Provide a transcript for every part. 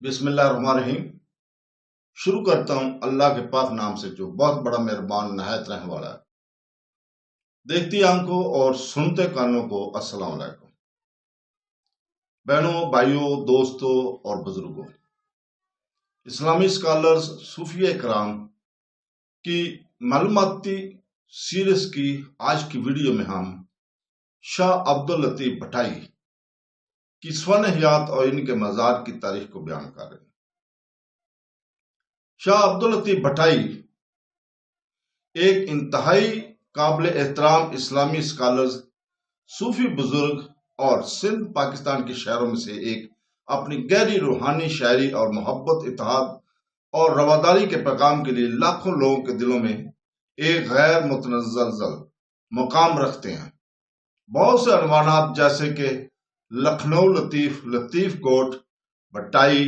بسم اللہ الرحمن الرحیم۔ شروع کرتا ہوں اللہ کے پاک نام سے جو بہت بڑا مہربان نہایت رحم والا ہے۔ دیکھتی آنکھوں اور سنتے کانوں کو السلام علیکم۔ بہنوں، بھائیوں، دوستوں اور بزرگوں، اسلامی اسکالرز، صوفیہ کرام کی معلوماتی سیریز کی آج کی ویڈیو میں ہم شاہ عبداللطیف بھٹائی کی سوانح حیات اور ان کے مزار کی تاریخ کو بیان کر رہے ہیں۔ شاہ عبداللطیف بھٹائی ایک انتہائی قابل احترام اسلامی اسکالرز، صوفی بزرگ اور سندھ پاکستان کے شہروں میں سے ایک، اپنی گہری روحانی شاعری اور محبت، اتحاد اور رواداری کے پیغام کے لیے لاکھوں لوگوں کے دلوں میں ایک غیر متنزل مقام رکھتے ہیں۔ بہت سے عنوانات جیسے کہ لکھنؤ لطیف، لطیف کوٹ، بھٹائی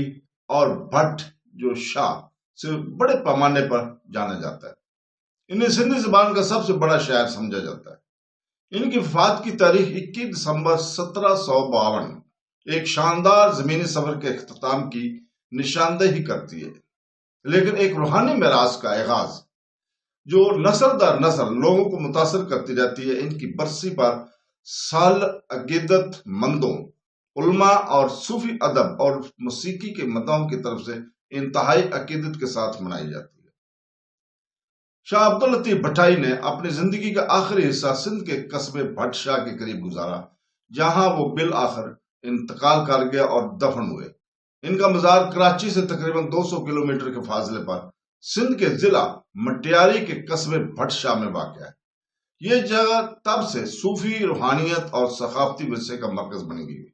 اور بھٹ جو شاہ سے بڑے پیمانے پر جانا جاتا ہے۔ انہیں سندھی زبان کا سب سے بڑا شاعر سمجھا جاتا ہے۔ ان کی وفات کی تاریخ 21 دسمبر 1752 ایک شاندار زمینی سفر کے اختتام کی نشاندہی کرتی ہے، لیکن ایک روحانی میراث کا آغاز جو نسل در نسل لوگوں کو متاثر کرتی رہتی ہے۔ ان کی برسی پر سال عقیدت مندوں، علماء اور صوفی ادب اور موسیقی کے مداحوں کی طرف سے انتہائی عقیدت کے ساتھ منائی جاتی ہے۔ شاہ عبداللطیف بھٹائی نے اپنی زندگی کا آخری حصہ سندھ کے قصبے بھٹ شاہ کے قریب گزارا، جہاں وہ بالآخر انتقال کر گیا اور دفن ہوئے۔ ان کا مزار کراچی سے تقریباً 200 کلومیٹر کے فاصلے پر سندھ کے ضلع مٹیاری کے قصبے بھٹ شاہ میں واقع ہے۔ یہ جگہ تب سے صوفی روحانیت اور ثقافتی ورثے کا مرکز بن گئی،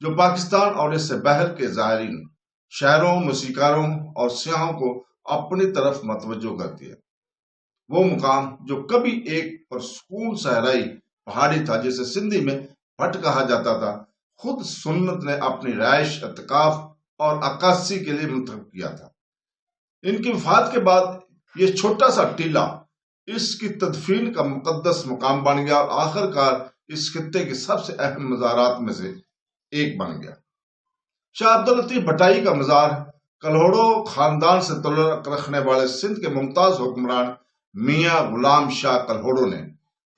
جو پاکستان اور اس سے باہر کے زائرین، شاعروں، موسیقاروں اور سیاحوں کو اپنی طرف متوجہ کرتی ہے۔ وہ مقام جو کبھی ایک پرسکون صحرائی پہاڑی تھا، جسے سندھی میں بھٹ کہا جاتا تھا، خود سنت نے اپنی رہائش، اعتکاف اور عکاسی کے لیے منتخب کیا تھا۔ ان کی وفات کے بعد یہ چھوٹا سا ٹیلہ اس کی تدفین کا مقدس مقام بن گیا اور آخر کار اس خطے کے سب سے اہم مزارات میں سے ایک بن گیا۔ شاہ عبداللطیف بھٹائی کا مزار کلہوڑو خاندان سے تعلق رکھنے والے سندھ کے ممتاز حکمران میاں غلام شاہ کلہوڑو نے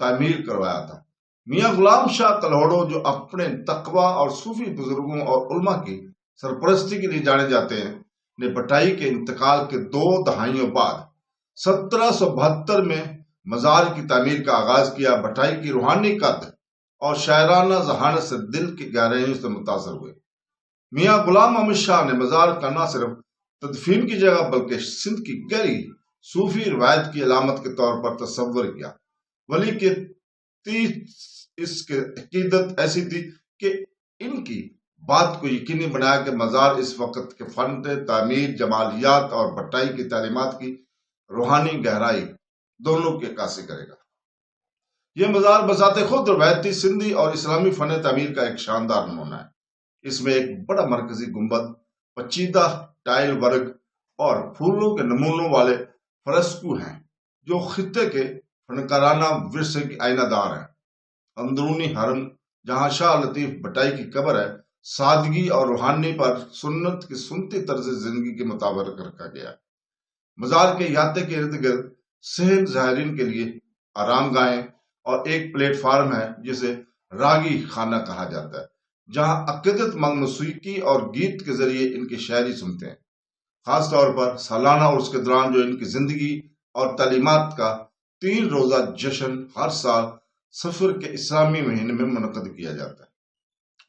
تعمیر کروایا تھا۔ میاں غلام شاہ کلہوڑو، جو اپنے تقوی اور صوفی بزرگوں اور علماء کی سرپرستی کے لیے جانے جاتے ہیں، نے بھٹائی کے انتقال کے 2 دہائیوں بعد 1772 میں مزار کی تعمیر کا آغاز کیا۔ بھٹائی کی روحانی قد اور شاعرانہ ذہانت سے دل کی گہرائیوں سے متاثر ہوئے۔ میاں غلام احمد شاہ نے مزار کا نہ صرف تدفین کی جگہ بلکہ سندھ کی گہری صوفی روایت کی علامت کے طور پر تصور کیا۔ ولی کے اس کی عقیدت ایسی تھی کہ ان کی بات کو یقینی بنایا کہ مزار اس وقت کے فن تعمیر، جمالیات اور بھٹائی کی تعلیمات کی روحانی گہرائی دونوں کی عکاسی کرے گا۔ یہ مزار بذات خود روایتی سندھی اور اسلامی فن تعمیر کا ایک شاندار نمونہ ہے۔ اس میں ایک بڑا مرکزی گنبد، پیچیدہ ٹائل ورک اور پھولوں کے نمونوں والے فرسکو ہیں، جو خطے کے فنکارانہ ورثے کی آئینہ دار ہیں۔ اندرونی حرم، جہاں شاہ لطیف بھٹائی کی قبر ہے، سادگی اور روحانی پر سنت کی سنتی طرز زندگی کے مطابق رکھا گیا ہے۔ مزار کے احاطے کے ارد گرد صحت زائرین کے لیے آرام گاہیں اور ایک پلیٹ فارم ہے جسے راگی خانہ کہا جاتا ہے، جہاں عقیدت مند موسیقی اور گیت کے ذریعے ان کی شاعری سنتے ہیں۔ خاص طور پر سالانہ عرس کے دوران جو ان کی زندگی اور تعلیمات کا 3 روزہ جشن ہر سال صفر کے اسلامی مہینے میں منعقد کیا جاتا ہے۔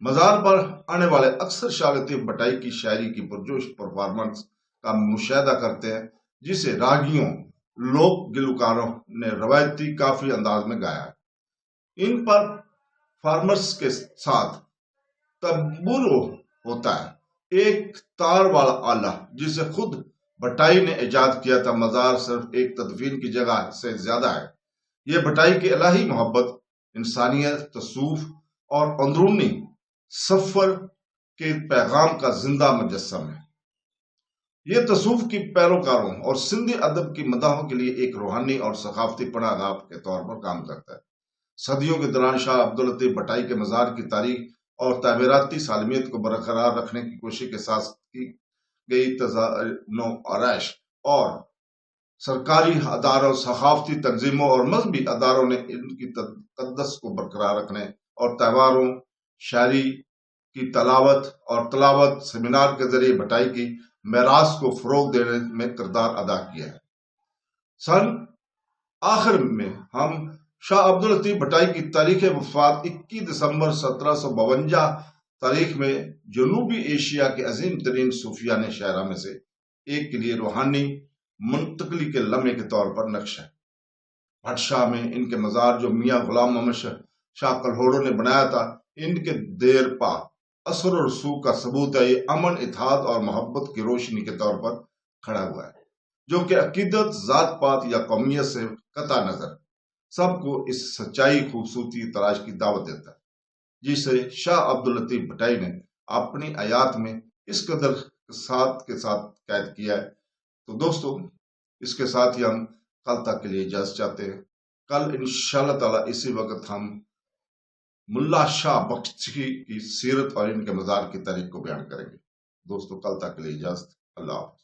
مزار پر آنے والے اکثر شاہ لطیف بھٹائی کی شاعری کی پرجوش پرفارمنس کا مشاہدہ کرتے ہیں، جسے راگیوں، لوک گلوکاروں نے روایتی کافی انداز میں گایا ہے۔ ان پر فارمرز کے ساتھ تبورو ہوتا ہے، ایک تار والا آلہ جسے خود بھٹائی نے ایجاد کیا تھا۔ مزار صرف ایک تدفین کی جگہ سے زیادہ ہے۔ یہ بھٹائی کی الہی محبت، انسانیت، تصوف اور اندرونی سفر کے پیغام کا زندہ مجسم ہے۔ یہ تصوف کی پیروکاروں اور سندھی ادب کی مداحوں کے لیے ایک روحانی اور ثقافتی پناہ گاہ کے طور پر کام کرتا ہے۔ صدیوں کے دوران شاہ عبداللطیف بھٹائی کے مزار کی تاریخ اور تعمیراتی سالمیت کو برقرار رکھنے کی کوشش کے ساتھ گئی تزئین و آرائش اور سرکاری اداروں، ثقافتی تنظیموں اور مذہبی اداروں نے ان کی تقدس کو برقرار رکھنے اور تہواروں، شاعری کی تلاوت سیمینار کے ذریعے بٹائی کی میراث کو فروغ دینے میں کردار ادا کیا ہے۔ سن آخر میں ہم شاہ عبداللطیف بھٹائی کی تاریخ وفات 21 دسمبر 1752 تاریخ میں جنوبی ایشیا کے عظیم ترین صوفیانہ شاعروں میں سے ایک کے لیے روحانی منتقلی کے لمحے کے طور پر نقش ہے۔ بھٹ شاہ میں ان کے مزار جو میاں غلام محمد شاہ کلہوڑوں نے بنایا تھا، ان کے دیر پا اثر و رسوخ کا ثبوت ہے۔ یہ امن، اتحاد اور محبت کی روشنی کے طور پر کھڑا ہوا ہے، جو کہ عقیدت، ذات پات یا قومیت سے قطع نظر سب کو اس سچائی، خوبصورتی تلاش کی دعوت دیتا ہے، جسے شاہ عبداللطیف بھٹائی نے اپنی آیات میں اس قدر کے ساتھ قید کیا ہے۔ تو دوستو، اس کے ساتھ ہی ہم کل تک کے لیے اجازت چاہتے ہیں۔ کل انشاءاللہ تعالی اسی وقت ہم ملا شاہ بخشی کی سیرت اور ان کے مزار کی تاریخ کو بیان کریں گے۔ دوستو، کل تک کے لیے اجازت، اللہ حافظ۔